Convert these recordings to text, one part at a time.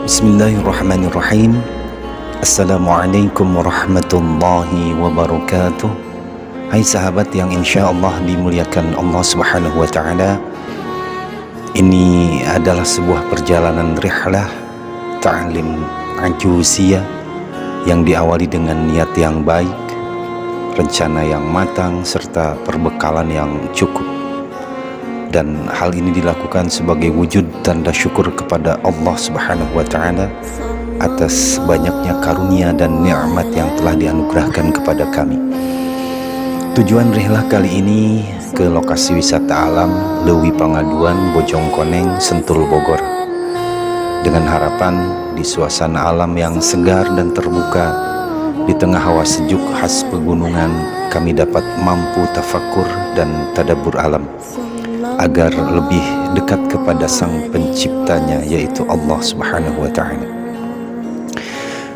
Bismillahirrahmanirrahim. Assalamualaikum warahmatullahi wabarakatuh. Hai sahabat yang insya Allah dimuliakan Allah subhanahu wa ta'ala. Ini adalah sebuah perjalanan rihlah ta'lim ajuziyah yang diawali dengan niat yang baik, rencana yang matang, serta perbekalan yang cukup. Dan hal ini dilakukan sebagai wujud tanda syukur kepada Allah subhanahu wa ta'ala atas banyaknya karunia dan nikmat yang telah dianugerahkan kepada kami. Tujuan rihlah kali ini ke lokasi wisata alam Leuwi Pangaduan, Bojongkoneng, Sentul, Bogor, dengan harapan di suasana alam yang segar dan terbuka, di tengah hawa sejuk khas pegunungan, kami dapat mampu tafakur dan tadabbur alam agar lebih dekat kepada sang penciptanya, yaitu Allah subhanahu wa ta'ala.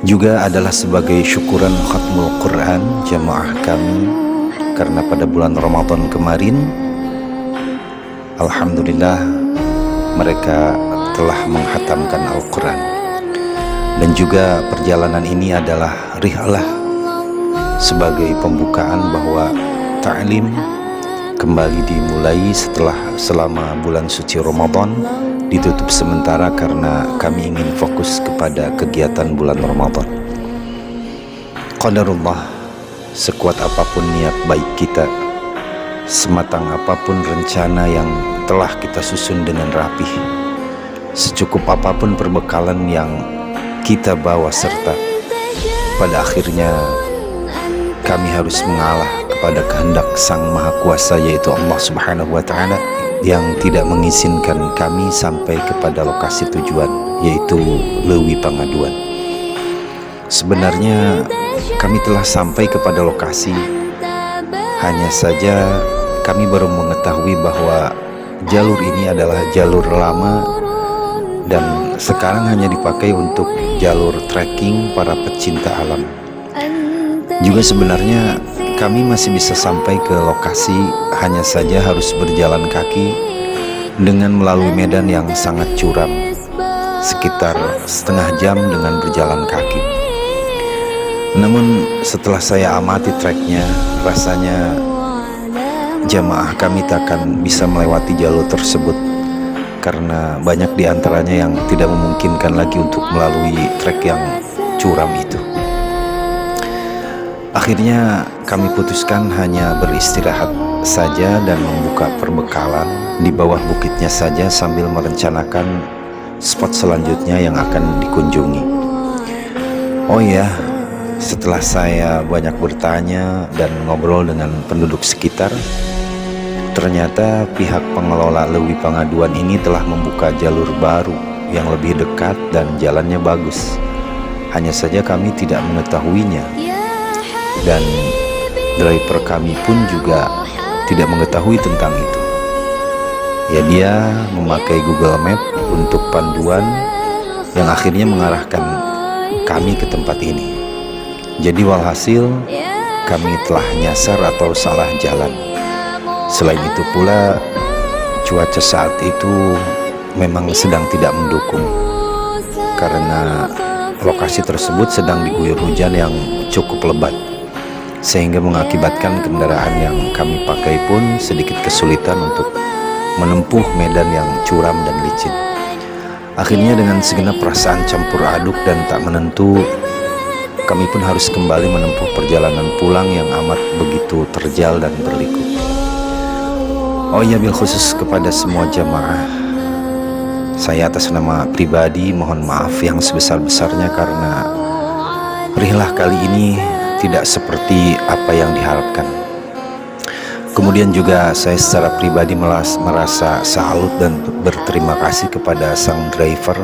Juga adalah sebagai syukuran khatmul Quran jamaah kami, karena pada bulan Ramadan kemarin alhamdulillah mereka telah menghatamkan Al-Quran. Dan juga perjalanan ini adalah rihlah sebagai pembukaan bahwa ta'lim kembali dimulai setelah selama bulan suci Ramadan ditutup sementara karena kami ingin fokus kepada kegiatan bulan Ramadan. Qadarullah, sekuat apapun niat baik kita, sematang apapun rencana yang telah kita susun dengan rapih, secukup apapun perbekalan yang kita bawa, serta pada akhirnya kami harus mengalah kepada kehendak Sang Maha Kuasa, yaitu Allah subhanahu wa ta'ala, yang tidak mengizinkan kami sampai kepada lokasi tujuan, yaitu Leuwi Pangaduan. Sebenarnya kami telah sampai kepada lokasi, hanya saja kami baru mengetahui bahwa jalur ini adalah jalur lama dan sekarang hanya dipakai untuk jalur trekking para pecinta alam. Juga sebenarnya kami masih bisa sampai ke lokasi, hanya saja harus berjalan kaki dengan melalui medan yang sangat curam, sekitar setengah jam dengan berjalan kaki. Namun setelah saya amati treknya, rasanya jamaah kami takkan bisa melewati jalur tersebut, karena banyak di antaranya yang tidak memungkinkan lagi untuk melalui trek yang curam itu. Akhirnya kami putuskan hanya beristirahat saja dan membuka perbekalan di bawah bukitnya saja sambil merencanakan spot selanjutnya yang akan dikunjungi. Oh iya, setelah saya banyak bertanya dan ngobrol dengan penduduk sekitar, ternyata pihak pengelola Leuwi Pangaduan ini telah membuka jalur baru yang lebih dekat dan jalannya bagus. Hanya saja kami tidak mengetahuinya. Dan driver kami pun juga tidak mengetahui tentang itu. Ya, dia memakai Google Map untuk panduan yang akhirnya mengarahkan kami ke tempat ini. Jadi walhasil kami telah nyasar atau salah jalan. Selain itu pula, cuaca saat itu memang sedang tidak mendukung, karena lokasi tersebut sedang diguyur hujan yang cukup lebat, sehingga mengakibatkan kendaraan yang kami pakai pun sedikit kesulitan untuk menempuh medan yang curam dan licin. Akhirnya dengan segenap perasaan campur aduk dan tak menentu, kami pun harus kembali menempuh perjalanan pulang yang amat begitu terjal dan berliku. Oh iya, bil khusus kepada semua jamaah, saya atas nama pribadi mohon maaf yang sebesar-besarnya karena rihlah kali ini tidak seperti apa yang diharapkan. Kemudian juga saya secara pribadi merasa salut dan berterima kasih kepada sang driver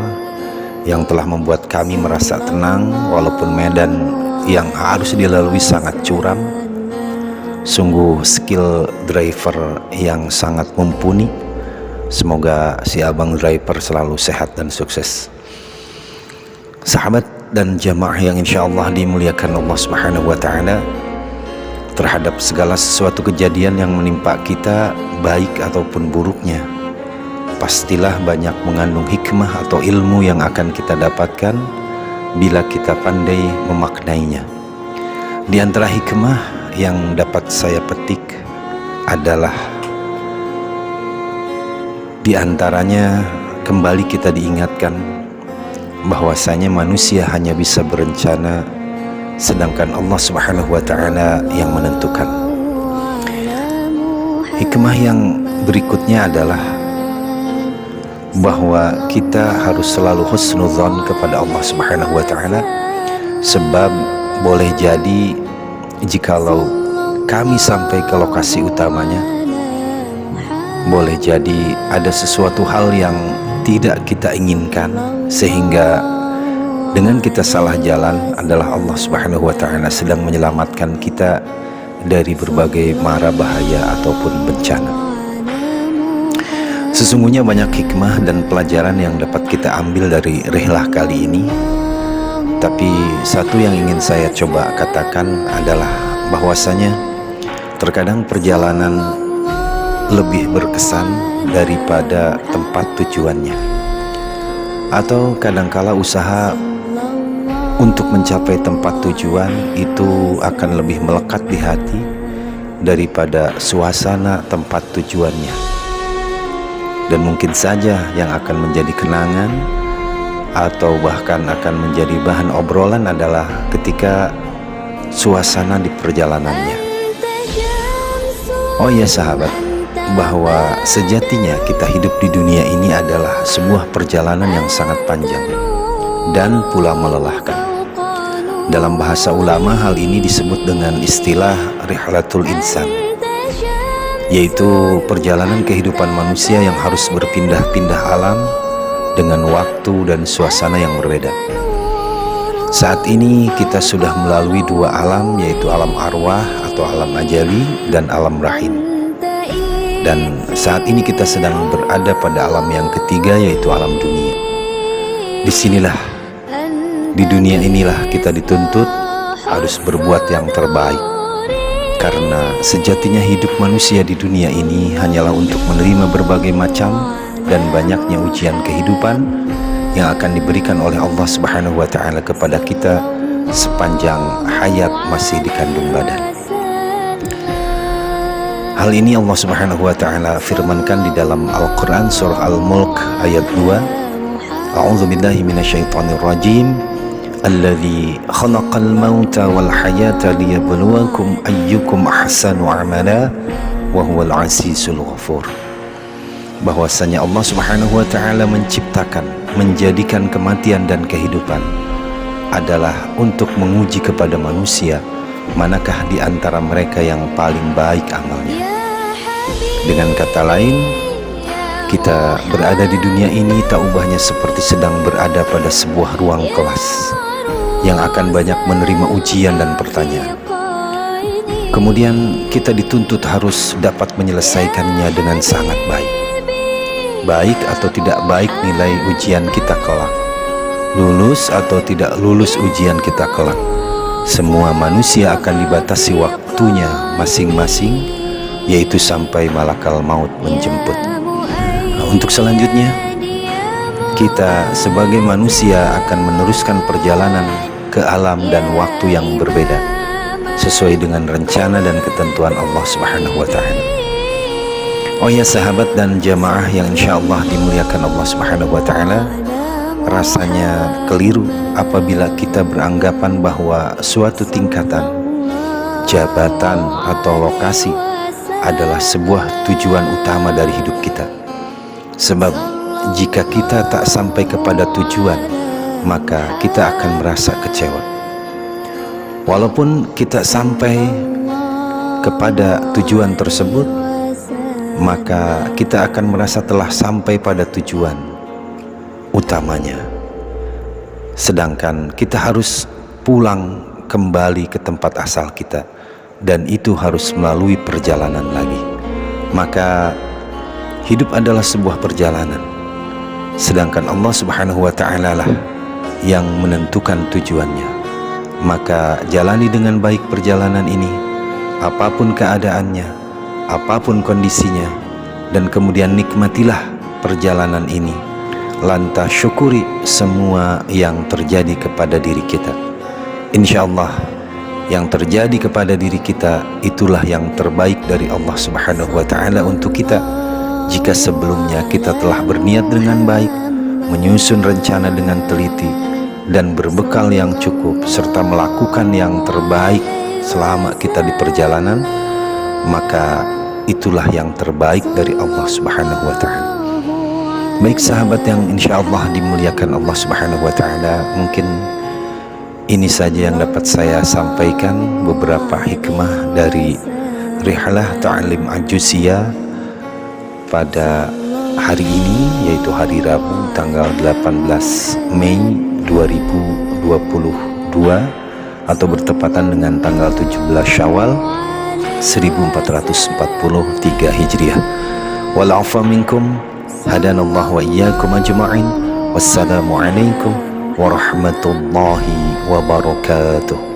yang telah membuat kami merasa tenang walaupun medan yang harus dilalui sangat curam. Sungguh skill driver yang sangat mumpuni. Semoga si abang driver selalu sehat dan sukses. Sahabat dan jamaah yang insya Allah dimuliakan Allah subhanahu wa ta'ala, terhadap segala sesuatu kejadian yang menimpa kita, baik ataupun buruknya, pastilah banyak mengandung hikmah atau ilmu yang akan kita dapatkan bila kita pandai memaknainya. Di antara hikmah yang dapat saya petik adalah di antaranya kembali kita diingatkan bahwasanya manusia hanya bisa berencana sedangkan Allah Subhanahu wa Ta'ala yang menentukan. Hikmah yang berikutnya adalah bahwa kita harus selalu husnudzon kepada Allah Subhanahu wa Ta'ala, sebab boleh jadi jikalau kami sampai ke lokasi utamanya, boleh jadi ada sesuatu hal yang tidak kita inginkan, sehingga dengan kita salah jalan adalah Allah Subhanahu wa Ta'ala sedang menyelamatkan kita dari berbagai mara bahaya ataupun bencana. Sesungguhnya banyak hikmah dan pelajaran yang dapat kita ambil dari rihlah kali ini. Tapi satu yang ingin saya coba katakan adalah bahwasanya terkadang perjalanan lebih berkesan daripada tempat tujuannya. Atau kadangkala usaha untuk mencapai tempat tujuan itu akan lebih melekat di hati daripada suasana tempat tujuannya. Dan mungkin saja yang akan menjadi kenangan atau bahkan akan menjadi bahan obrolan adalah ketika suasana di perjalanannya. Oh ya sahabat, bahwa sejatinya kita hidup di dunia ini adalah sebuah perjalanan yang sangat panjang dan pula melelahkan. Dalam bahasa ulama hal ini disebut dengan istilah rihlatul insan, yaitu perjalanan kehidupan manusia yang harus berpindah-pindah alam dengan waktu dan suasana yang berbeda. Saat ini kita sudah melalui dua alam, yaitu alam arwah atau alam ajali dan alam rahim. Dan saat ini kita sedang berada pada alam yang ketiga, yaitu alam dunia. Disinilah, di dunia inilah kita dituntut harus berbuat yang terbaik. Karena sejatinya hidup manusia di dunia ini hanyalah untuk menerima berbagai macam dan banyaknya ujian kehidupan yang akan diberikan oleh Allah Subhanahu wa Ta'ala kepada kita sepanjang hayat masih dikandung badan. Hal ini Allah Subhanahu wa Ta'ala firmankan di dalam Al-Quran surah Al-Mulk ayat 2. A'udzu billahi minasyaitonir rajim. Alladzi khalaqal mauta wal hayata liyabluwakum ayyukum ahsanu amala wa huwal azizul ghafur. Bahwasanya Allah Subhanahu wa Ta'ala menciptakan, menjadikan kematian dan kehidupan adalah untuk menguji kepada manusia manakah di antara mereka yang paling baik amalnya. Dengan kata lain, kita berada di dunia ini tak ubahnya seperti sedang berada pada sebuah ruang kelas yang akan banyak menerima ujian dan pertanyaan. Kemudian kita dituntut harus dapat menyelesaikannya dengan sangat baik. Baik atau tidak baik nilai ujian kita kelak, lulus atau tidak lulus ujian kita kelak, semua manusia akan dibatasi waktunya masing-masing, yaitu sampai malakal maut menjemput. Untuk selanjutnya, kita sebagai manusia akan meneruskan perjalanan ke alam dan waktu yang berbeda sesuai dengan rencana dan ketentuan Allah Subhanahu wa Ta'ala. Oh ya sahabat dan jamaah yang insyaallah dimuliakan Allah Subhanahu wa Ta'ala, rasanya keliru apabila kita beranggapan bahwa suatu tingkatan, jabatan atau lokasi adalah sebuah tujuan utama dari hidup kita. Sebab jika kita tak sampai kepada tujuan, maka kita akan merasa kecewa. Walaupun kita sampai kepada tujuan tersebut, maka kita akan merasa telah sampai pada tujuan utamanya. Sedangkan kita harus pulang kembali ke tempat asal kita, dan itu harus melalui perjalanan lagi. Maka hidup adalah sebuah perjalanan, sedangkan Allah Subhanahu wa Ta'ala lah yang menentukan tujuannya. Maka jalani dengan baik perjalanan ini, apapun keadaannya, apapun kondisinya, dan kemudian nikmatilah perjalanan ini, lantas syukuri semua yang terjadi kepada diri kita. Insya Allah yang terjadi kepada diri kita itulah yang terbaik dari Allah Subhanahu wa Ta'ala untuk kita. Jika sebelumnya kita telah berniat dengan baik, menyusun rencana dengan teliti, dan berbekal yang cukup, serta melakukan yang terbaik selama kita di perjalanan, maka itulah yang terbaik dari Allah Subhanahu wa Ta'ala. Baik sahabat yang insya Allah dimuliakan Allah Subhanahu wa Ta'ala, mungkin ini saja yang dapat saya sampaikan, beberapa hikmah dari Rihlah Ta'lim Ajuziyah pada hari ini, yaitu hari Rabu tanggal 18 Mei 2022 atau bertepatan dengan tanggal 17 Syawal 1443 Hijriah. Wal afa minkum, hadanallahu wa iyyakum ajma'in. Wassalamualaikum warahmatullahi wabarakatuh.